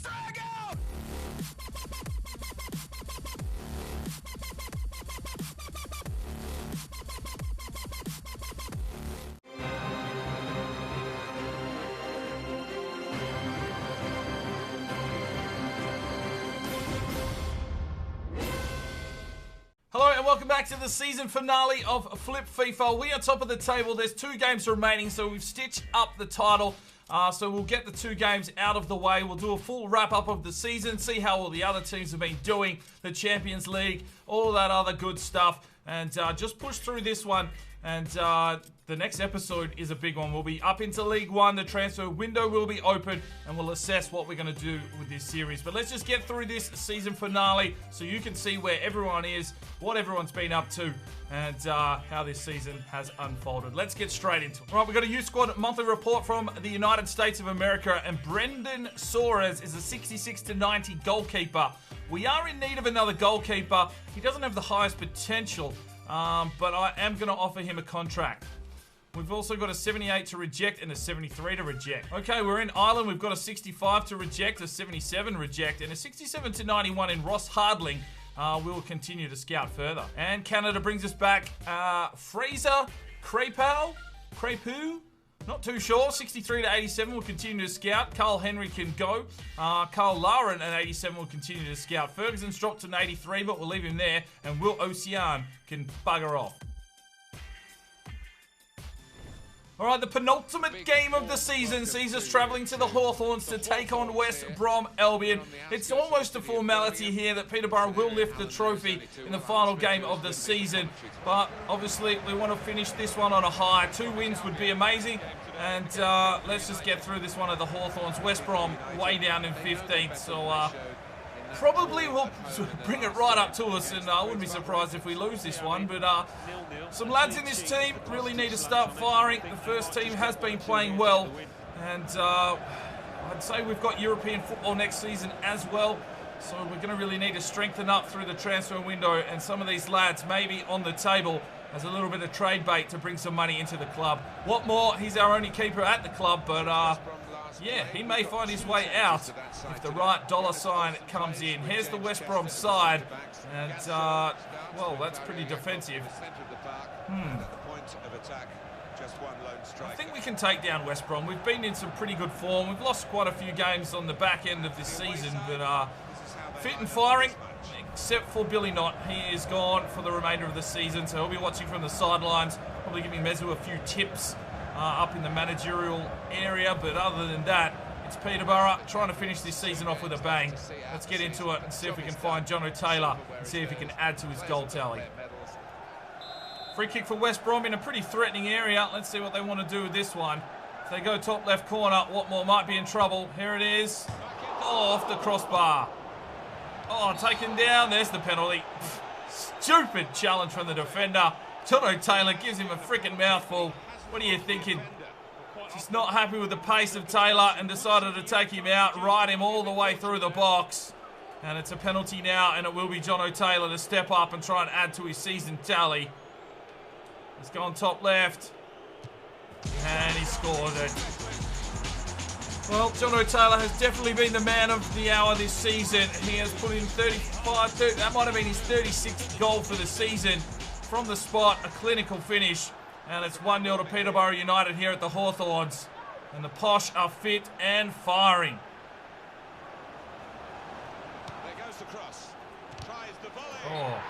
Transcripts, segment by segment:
Hello and welcome back to the season finale of Flip FIFA. We are top of the table. There's 2 games remaining, so we've stitched up the title. So we'll get the 2 games out of the way. We'll do a full wrap-up of the season, see how all the other teams have been doing, the Champions League, all that other good stuff, and just push through this one. And the next episode is a big one. We'll be up into League One. The transfer window will be open, and we'll assess what we're going to do with this series. But let's just get through this season finale so you can see where everyone is, what everyone's been up to, and how this season has unfolded. Let's get straight into it. All right, we've got a youth squad monthly report from the United States of America, and Brendan Soares is a 66-90 goalkeeper. We are in need of another goalkeeper. He doesn't have the highest potential, but I am going to offer him a contract. We've also got a 78 to reject and a 73 to reject. Okay, we're in Ireland. We've got a 65 to reject, a 77 reject, and a 67 to 91 in Ross Hardling. We'll continue to scout further. And Canada brings us back Fraser Crepeau? Not too sure. 63 to 87 will continue to scout. Carl Henry can go. Carl Lauren at 87 will continue to scout. Ferguson's dropped to an 83, but we'll leave him there. And Will Ocean can bugger off. All right, the penultimate game of the season sees us travelling to the Hawthorns to take on West Brom Albion. It's almost a formality here that Peterborough will lift the trophy in the final game of the season. But obviously, we want to finish this one on a high. 2 wins would be amazing. And let's just get through this one at the Hawthorns. West Brom way down in 15th. So probably will bring it right up to us, and I wouldn't be surprised if we lose this one. But some lads in this team really need to start firing. The first team has been playing well, and I'd say we've got European football next season as well. So we're going to really need to strengthen up through the transfer window, and some of these lads may be on the table as a little bit of trade bait to bring some money into the club. What more, he's our only keeper at the club, but yeah, he may find his way out if the right dollar sign comes in. Here's the West Brom side, and well, that's pretty defensive. I think we can take down West Brom. We've been in some pretty good form. We've lost quite a few games on the back end of this season, but fit and firing, except for Billy Knott. He is gone for the remainder of the season, so he'll be watching from the sidelines, probably giving Mezu a few tips up in the managerial area. But other than that, it's Peterborough trying to finish this season off with a bang. Let's get into it and see if we can find Jono Taylor and see if he can add to his goal tally. Free kick for West Brom in a pretty threatening area. Let's see what they want to do with this one. If they go top left corner, Watmore might be in trouble. Here it is. Oh, off the crossbar. Oh, taken down. There's the penalty. Stupid challenge from the defender. Jono Taylor gives him a freaking mouthful. What are you thinking? Just not happy with the pace of Taylor and decided to take him out, ride him all the way through the box. And it's a penalty now, and it will be Jono Taylor to step up and try and add to his season tally. He's gone top left. And he scored it. Well, Jono Taylor has definitely been the man of the hour this season. He has put in 35, that might have been his 36th goal for the season. From the spot, a clinical finish. And it's 1-0 to Peterborough United here at the Hawthorns. And the Posh are fit and firing. There goes the cross. Tries the volley. Oh,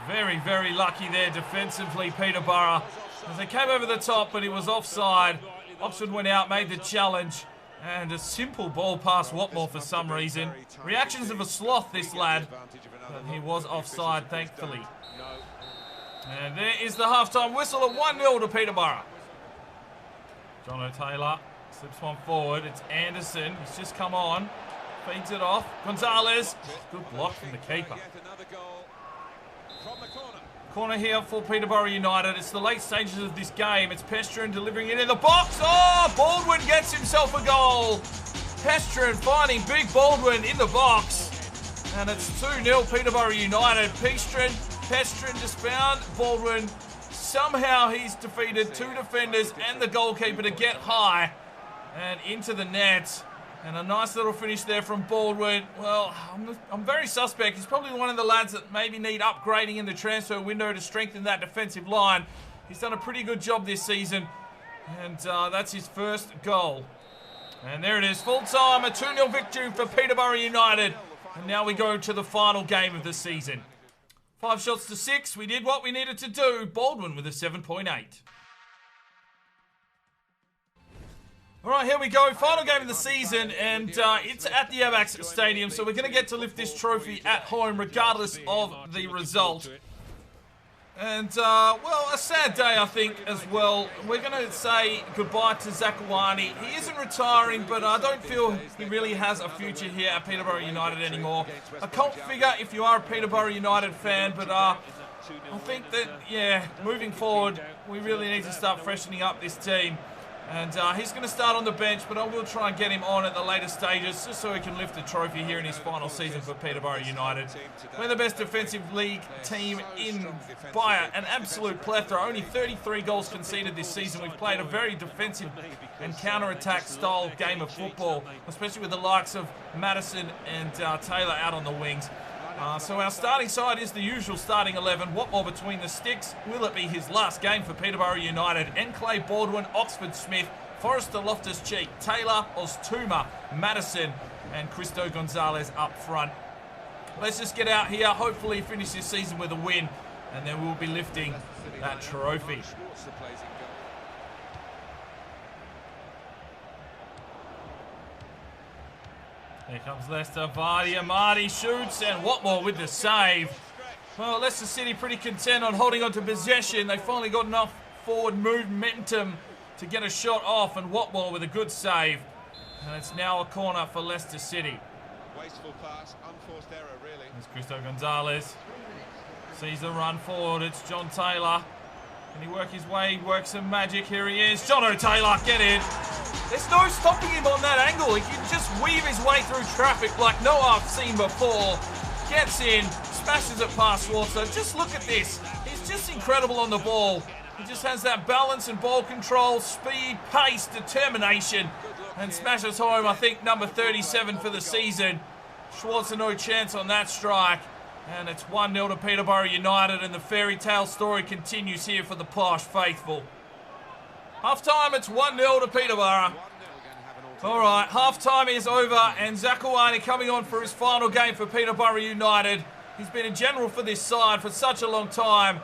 very, very lucky there defensively, Peterborough. As they came over the top, but he was offside. Oxford went out, made the challenge. And a simple ball past Watmore for some reason. Reactions of a sloth, this lad. But he was offside, thankfully. And there is the halftime whistle at 1-0 to Peterborough. Jono Taylor slips one forward. It's Anderson. He's just come on. Feeds it off. Gonzalez. Good block from the keeper. Corner here for Peterborough United. It's the late stages of this game. It's Pestrin delivering it in the box. Oh, Baldwin gets himself a goal. Pestrin finding Big Baldwin in the box. And it's 2-0 Peterborough United. Pestrin just found Baldwin. Somehow he's defeated 2 defenders and the goalkeeper to get high and into the net. And a nice little finish there from Baldwin. Well, I'm very suspect. He's probably one of the lads that maybe need upgrading in the transfer window to strengthen that defensive line. He's done a pretty good job this season. And that's his first goal. And there it is, full time, a 2-0 victory for Peterborough United. And now we go to the final game of the season. 5 shots to 6, we did what we needed to do. Baldwin with a 7.8. Alright, here we go, final game of the season, and it's at the Abax Stadium, so we're going to get to lift this trophy at home regardless of the result. And, well, a sad day, I think, as well. We're going to say goodbye to Zakawani. He isn't retiring, but I don't feel he really has a future here at Peterborough United anymore. A cult figure if you are a Peterborough United fan, but I think that, yeah, moving forward, we really need to start freshening up this team. And he's going to start on the bench, but I will try and get him on at the later stages just so he can lift the trophy here in his final season for Peterborough United. We're the best defensive league team in by an absolute plethora. Only 33 goals conceded this season. We've played a very defensive and counter-attack style game of football, especially with the likes of Madison and Taylor out on the wings. So our starting side is the usual starting 11. What more between the sticks? Will it be his last game for Peterborough United? Enclave Baldwin, Oxford Smith, Forrester Loftus-Cheek, Taylor, Oztuma, Madison, and Cristo Gonzalez up front. Let's just get out here, hopefully finish this season with a win, and then we'll be lifting that trophy. Here comes Leicester, Vardy, Amadi shoots, and Watmore with the save. Well, Leicester City pretty content on holding on to possession. They finally got enough forward momentum to get a shot off, and Watmore with a good save. And it's now a corner for Leicester City. Wasteful pass, unforced error, really. There's Cristo Gonzalez. Sees the run forward, it's John Taylor. Can he work his way? Work some magic. Here he is. Jono Taylor, get in. There's no stopping him on that angle. He can just weave his way through traffic like no I've seen before. Gets in, smashes it past Schwarzer. Just look at this. He's just incredible on the ball. He just has that balance and ball control, speed, pace, determination, and smashes home, I think, number 37 for the season. Schwarzer no chance on that strike. And it's 1-0 to Peterborough United, and the fairy tale story continues here for the Posh faithful. Half-time, it's 1-0 to Peterborough. Alright, half-time is over, and Zakawani coming on for his final game for Peterborough United. He's been a general for this side for such a long time.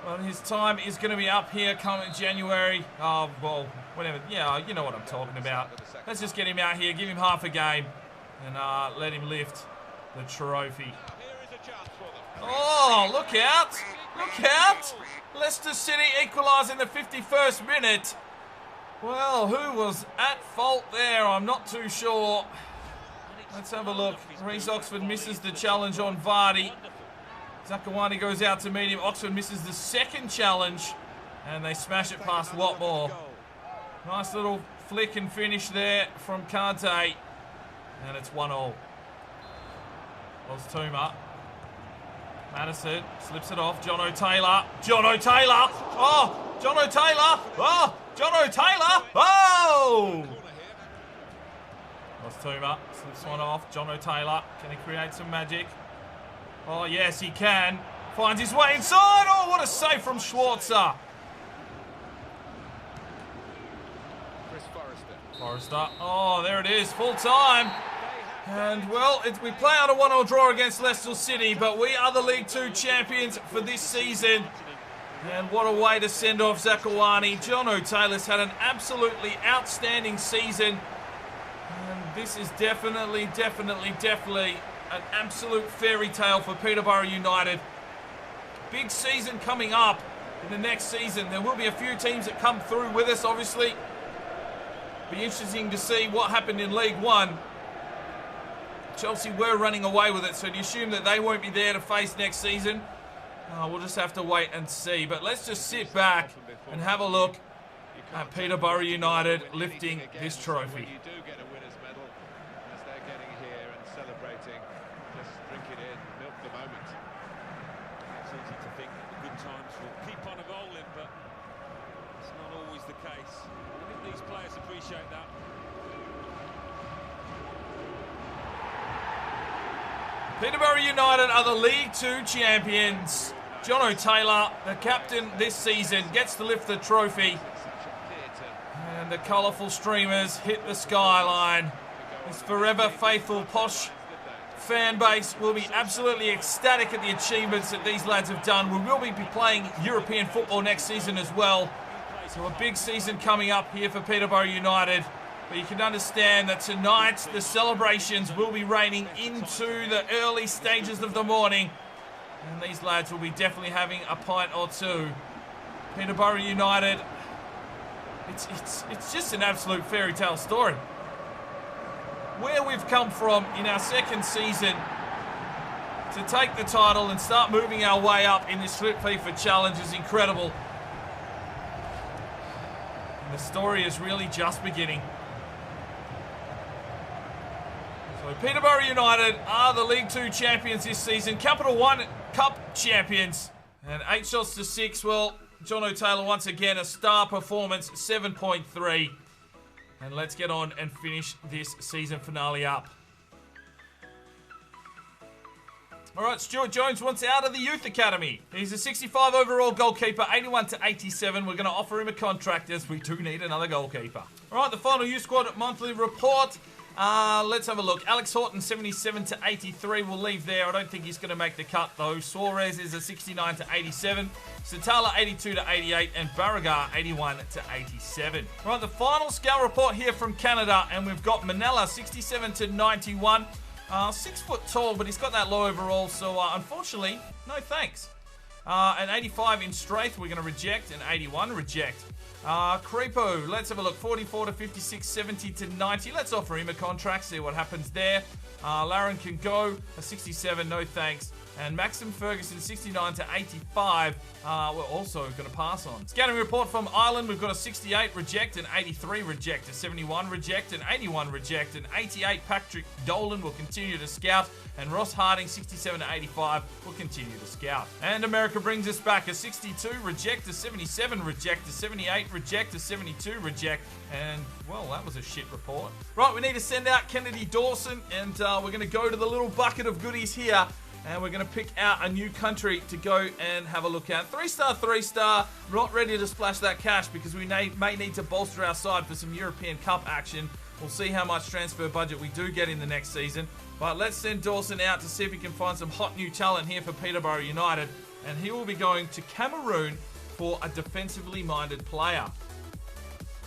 Well, his time is going to be up here coming January. Oh, well, whatever. Yeah, you know what I'm talking about. Let's just get him out here, give him half a game, and let him lift the trophy. Oh, look out! Look out! Leicester City equalise in the 51st minute. Well, who was at fault there? I'm not too sure. Let's have a look. Reece Oxford misses the challenge on Vardy. Zakawani goes out to meet him. Oxford misses the second challenge, and they smash it past Watmore. Nice little flick and finish there from Kante, and it's 1-1. Oztuma. Madison slips it off. Jono Taylor. Jono Taylor. Oh, Jono Taylor. Oh, Jono Taylor. Oh! Oztuma slips one off. Jono Taylor. Can he create some magic? Oh, yes, he can. Finds his way inside. Oh, what a save from Schwarzer. Forrester. Oh, there it is. Full time. And, well, we play out a 1-1 draw against Leicester City, but we are the League 2 champions for this season. And what a way to send off Zakawani. Jono Taylor's had an absolutely outstanding season. And this is definitely an absolute fairy tale for Peterborough United. Big season coming up in the next season. There will be a few teams that come through with us, obviously. Be interesting to see what happened in League 1. Chelsea were running away with it, so do you assume that they won't be there to face next season? We'll just have to wait and see. But let's just sit back and have a look at Peterborough United lifting this trophy. You do get a winner's medal as they're getting here and celebrating. Just drink it in, milk the moment. It's easy to think that the good times will keep on evolving, but it's not always the case. I think these players appreciate that. Peterborough United are the League 2 champions. Jono Taylor, the captain this season, gets to lift the trophy. And the colourful streamers hit the skyline. This forever faithful posh fan base will be absolutely ecstatic at the achievements that these lads have done. We will be playing European football next season as well. So a big season coming up here for Peterborough United. But you can understand that tonight the celebrations will be raining into the early stages of the morning. And these lads will be definitely having a pint or two. Peterborough United, it's just an absolute fairy tale story. Where we've come from in our second season to take the title and start moving our way up in this FIFA challenge is incredible. And the story is really just beginning. So Peterborough United are the League 2 champions this season. Capital One Cup champions. And 8 shots to 6. Well, Jono Taylor once again a star performance, 7.3. And let's get on and finish this season finale up. All right, Stuart Jones wants out of the Youth Academy. He's a 65 overall goalkeeper, 81 to 87. We're going to offer him a contract as we do need another goalkeeper. All right, the final youth squad monthly report. Let's have a look. Alex Horton, 77 to 83. We'll leave there. I don't think he's going to make the cut, though. Suarez is a 69 to 87. Satala, 82 to 88. And Barragar, 81 to 87. All right, the final scout report here from Canada. And we've got Manella, 67 to 91. 6 foot tall, but he's got that low overall. So, unfortunately, no thanks. An 85 in Straith, we're going to reject. An 81, reject. Creepo, let's have a look. 44 to 56, 70 to 90. Let's offer him a contract, see what happens there. Laren can go. A 67, no thanks. And Maxim Ferguson, 69 to 85. We're also going to pass on. Scouting report from Ireland. We've got a 68, reject. An 83, reject. A 71, reject. An 81, reject. An 88, Patrick Dolan will continue to scout. And Ross Harding, 67 to 85, will continue to scout. And America brings us back. A 62, reject. A 77, reject. A 78, reject. A 72, reject. And, well, that was a shit report. Right, we need to send out Kennedy Dawson. And we're going to go to the little bucket of goodies here. And we're going to pick out a new country to go and have a look at. 3-star, 3-star. We're not ready to splash that cash because we may need to bolster our side for some European Cup action. We'll see how much transfer budget we do get in the next season. But let's send Dawson out to see if he can find some hot new talent here for Peterborough United. And he will be going to Cameroon for a defensively minded player.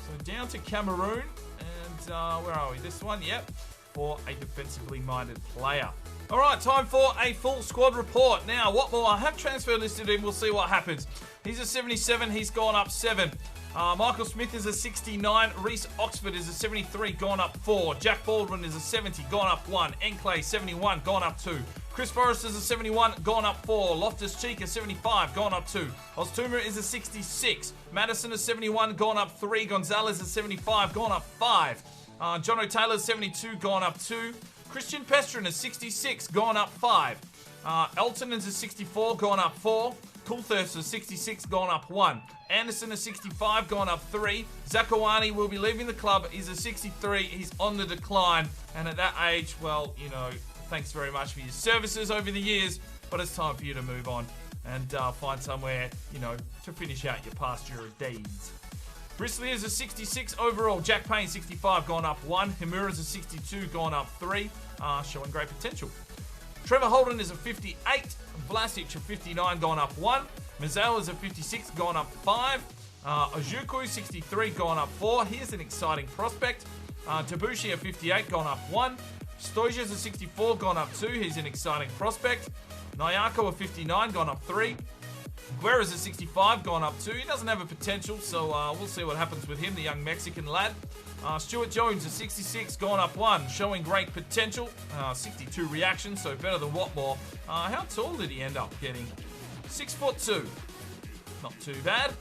So down to Cameroon. And where are we? This one? Yep. For a defensively minded player. All right, time for a full squad report. Now, what more? I have transfer listed him. We'll see what happens. He's a 77. He's gone up 7. Michael Smith is a 69. Reece Oxford is a 73. Gone up 4. Jack Baldwin is a 70. Gone up 1. Enclay, 71. Gone up 2. Chris Forrest is a 71. Gone up 4. Loftus-Cheek is 75. Gone up 2. Oztuma is a 66. Madison is 71. Gone up 3. Gonzalez is 75. Gone up 5. Jono Taylor is 72. Gone up 2. Christian Pestrin is 66, gone up 5. Elton is a 64, gone up 4. Coulthurst is 66, gone up 1. Anderson is 65, gone up 3. Zakawani will be leaving the club. He's a 63, he's on the decline. And at that age, well, you know, thanks very much for your services over the years, but it's time for you to move on and find somewhere, you know, to finish out your pasture of deeds. Brisley is a 66 overall. Jack Payne, 65, gone up 1. Himura's a 62, gone up 3. Showing great potential. Trevor Holden is a 58. Vlasic, a 59, gone up 1. Mazel is a 56, gone up 5. Ojuku, 63, gone up 4. Here's an exciting prospect. Tabushi, a 58, gone up 1. Stoija's a 64, gone up 2. He's an exciting prospect. Nyako, a 59, gone up 3. Guerra's a 65, gone up 2. He doesn't have a potential, so we'll see what happens with him, the young Mexican lad. Stuart Jones, a 66, gone up 1, showing great potential. 62 reactions, so better than Watmore. How tall did he end up getting? 6'2". Not too bad.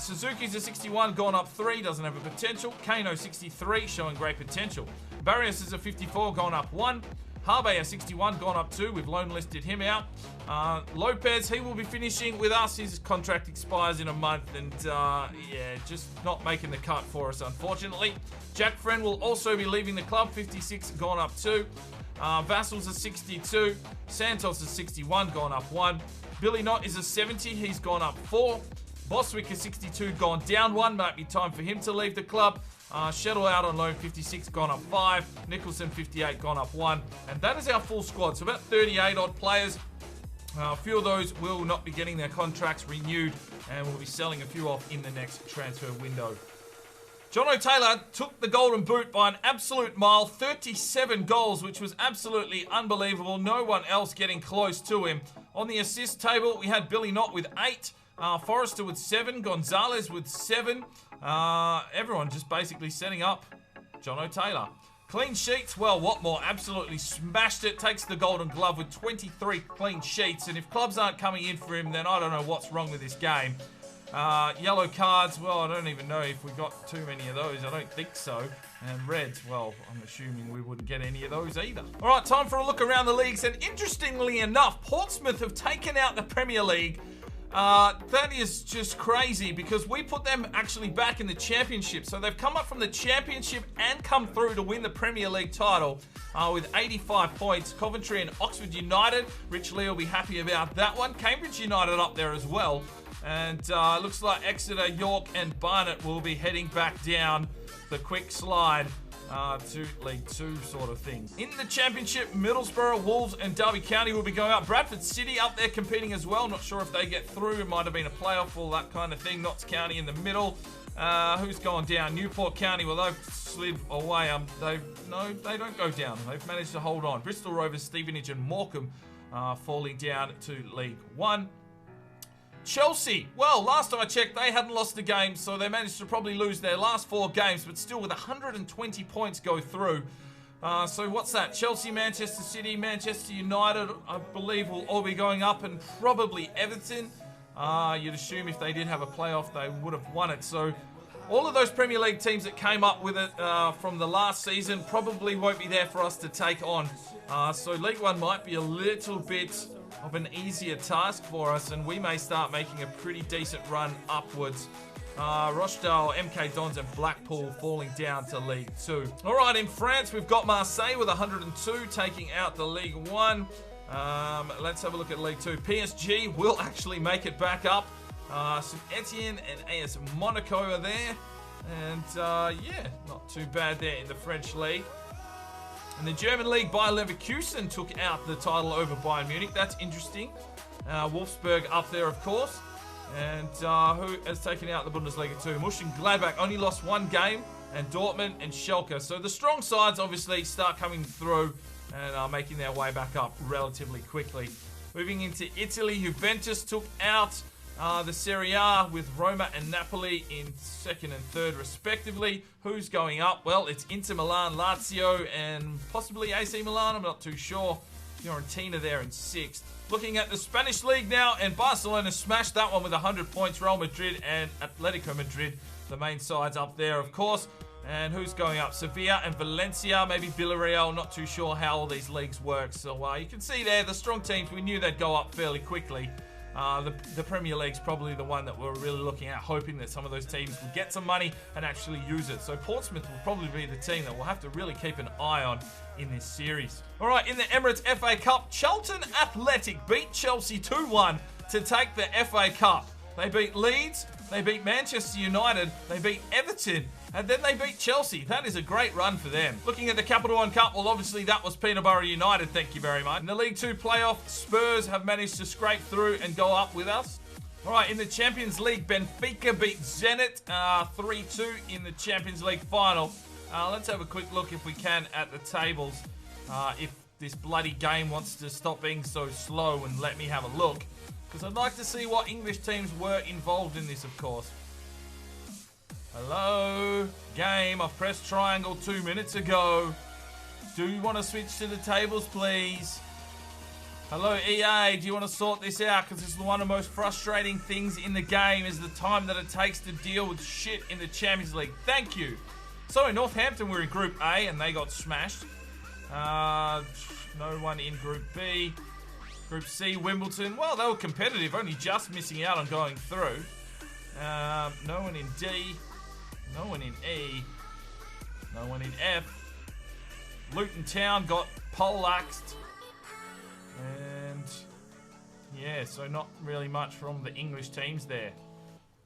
Suzuki's a 61, gone up 3, doesn't have a potential. Kano, 63, showing great potential. Barrios is a 54, gone up 1. Harbe, a 61, gone up 2. We've loan listed him out. Lopez, he will be finishing with us. His contract expires in a month. And, yeah, just not making the cut for us, unfortunately. Jack Friend will also be leaving the club. 56, gone up 2. Vassal's a 62. Santos is 61, gone up 1. Billy Knott is a 70. He's gone up 4. Boswick is 62, gone down 1. Might be time for him to leave the club. Shettle out on loan, 56, gone up 5. Nicholson, 58, gone up 1. And that is our full squad. So about 38 odd players. A few of those will not be getting their contracts renewed, and we'll be selling a few off in the next transfer window. Jono Taylor took the golden boot by an absolute mile, 37 goals, which was absolutely unbelievable. No one else getting close to him. On the assist table, we had Billy Knott with 8, Forrester with 7, Gonzalez with 7. Everyone just basically setting up Jono Taylor. Clean sheets, well, what more? Absolutely smashed it. Takes the golden glove with 23 clean sheets. And if clubs aren't coming in for him, then I don't know what's wrong with this game. Yellow cards, well, I don't even know if we got too many of those. I don't think so. And reds, well, I'm assuming we wouldn't get any of those either. All right, time for a look around the leagues. And interestingly enough, Portsmouth have taken out the Premier League. That is just crazy because we put them actually back in the Championship. So they've come up from the Championship and come through to win the Premier League title with 85 points. Coventry and Oxford United. Rich Lee will be happy about that one. Cambridge United up there as well. And looks like Exeter, York and Barnet will be heading back down the quick slide to League 2 sort of thing. In the Championship, Middlesbrough, Wolves and Derby County will be going up. Bradford City up there competing as well. Not sure if they get through. It might have been a playoff, all that kind of thing. Notts County in the middle. Who's gone down? Newport County. Well, they've slid away. No, they don't go down. They've managed to hold on. Bristol Rovers, Stevenage and Morecambe falling down to League 1. Chelsea, well, last time I checked, they hadn't lost a game, so they managed to probably lose their last 4 games, but still with 120 points go through. So what's that? Chelsea, Manchester City, Manchester United, I believe will all be going up, and probably Everton. You'd assume if they did have a playoff, they would have won it. So all of those Premier League teams that came up with it from the last season probably won't be there for us to take on. So League 1 might be a little bit of an easier task for us, and we may start making a pretty decent run upwards. Rochdale, MK Dons and Blackpool falling down to League 2. All right, in France, we've got Marseille with 102, taking out the League 1. Let's have a look at League 2. PSG will actually make it back up. St Etienne and AS Monaco are there. And yeah, not too bad there in the French League. In the German League, Bayer Leverkusen took out the title over Bayern Munich. That's interesting. Wolfsburg up there, of course. And who has taken out the Bundesliga too? Mönchengladbach only lost 1 game, and Dortmund and Schalke. So the strong sides obviously start coming through and are making their way back up relatively quickly. Moving into Italy, Juventus took out the Serie A with Roma and Napoli in 2nd and 3rd respectively. Who's going up? Well, it's Inter Milan, Lazio, and possibly AC Milan. I'm not too sure. Fiorentina there in 6th. Looking at the Spanish League now, and Barcelona smashed that one with 100 points. Real Madrid and Atletico Madrid, the main sides up there, of course. And who's going up? Sevilla and Valencia, maybe Villarreal. Not too sure how all these leagues work. So you can see there, the strong teams, we knew they'd go up fairly quickly. The Premier League's probably the one that we're really looking at, hoping that some of those teams will get some money and actually use it. So Portsmouth will probably be the team that we'll have to really keep an eye on in this series. All right, in the Emirates FA Cup, Charlton Athletic beat Chelsea 2-1 to take the FA Cup. They beat Leeds, they beat Manchester United, they beat Everton, and then they beat Chelsea. That is a great run for them. Looking at the Capital One Cup, well, obviously that was Peterborough United, thank you very much. In the League 2 playoff, Spurs have managed to scrape through and go up with us. All right, in the Champions League, Benfica beat Zenit 3-2 in the Champions League final. Let's have a quick look, if we can, at the tables. If this bloody game wants to stop being so slow and let me have a look. Because I'd like to see what English teams were involved in this, of course. Hello, game. I've pressed triangle 2 minutes ago. Do you want to switch to the tables, please? Hello, EA. Do you want to sort this out? Because this is one of the most frustrating things in the game, is the time that it takes to deal with shit in the Champions League. Thank you. So, Northampton were in Group A and they got smashed. No one in Group B. Group C, Wimbledon. Well, they were competitive, only just missing out on going through. No one in D. No one in E. No one in F. Luton Town got poleaxed. And yeah, so not really much from the English teams there.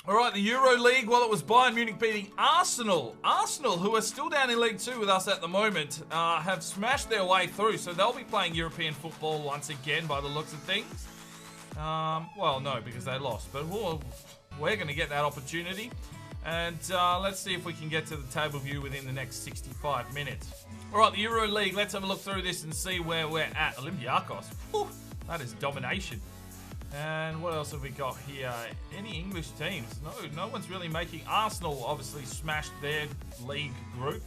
All right, the Euro League, well, it was Bayern Munich beating Arsenal. Arsenal, who are still down in League 2 with us at the moment, have smashed their way through. So they'll be playing European football once again by the looks of things. Well, no, because they lost. But we're going to get that opportunity. And let's see if we can get to the table view within the next 65 minutes. All right, the Euro League, let's have a look through this and see where we're at. Olympiacos, whew, that is domination. And what else have we got here? Any English teams? No one's really making. Arsenal obviously smashed their league group.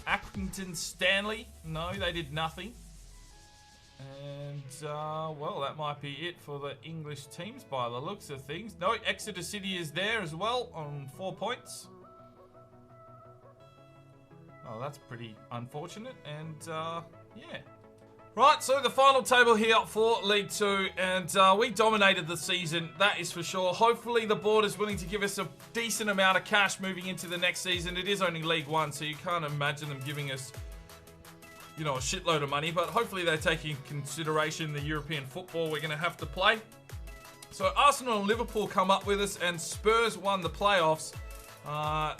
Accrington Stanley, no, they did nothing. And, well, that might be it for the English teams by the looks of things. No, Exeter City is there as well on 4 points. Oh, that's pretty unfortunate. And, yeah. Right, so the final table here for League 2, and we dominated the season, that is for sure. Hopefully the board is willing to give us a decent amount of cash moving into the next season. It is only League 1, so you can't imagine them giving us, you know, a shitload of money, but hopefully they're taking into consideration the European football we're going to have to play. So Arsenal and Liverpool come up with us, and Spurs won the playoffs.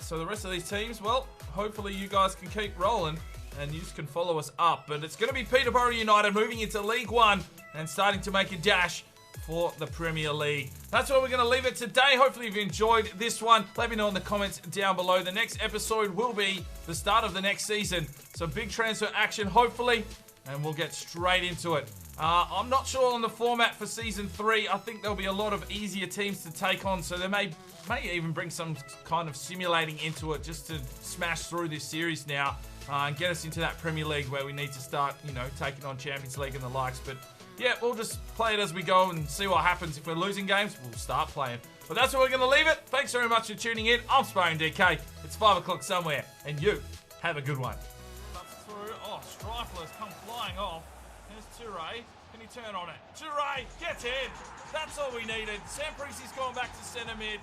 So the rest of these teams, well, hopefully you guys can keep rolling and you can follow us up. But it's going to be Peterborough United moving into League 1 and starting to make a dash for the Premier League. That's where we're going to leave it today. Hopefully you've enjoyed this one. Let me know in the comments down below. The next episode will be the start of the next season. So big transfer action, hopefully, and we'll get straight into it. I'm not sure on the format for Season 3. I think there'll be a lot of easier teams to take on, so they may even bring some kind of simulating into it just to smash through this series now and get us into that Premier League where we need to start, you know, taking on Champions League and the likes. But yeah, we'll just play it as we go and see what happens. If we're losing games, we'll start playing. But that's where we're going to leave it. Thanks very much for tuning in. I'm Sparring DK. It's 5 o'clock somewhere, and you have a good one. Through. Oh, Strifler's come flying off. There's Toure. Can he turn on it? Toure, get in. That's all we needed. Sam Prisi's gone back to centre mid.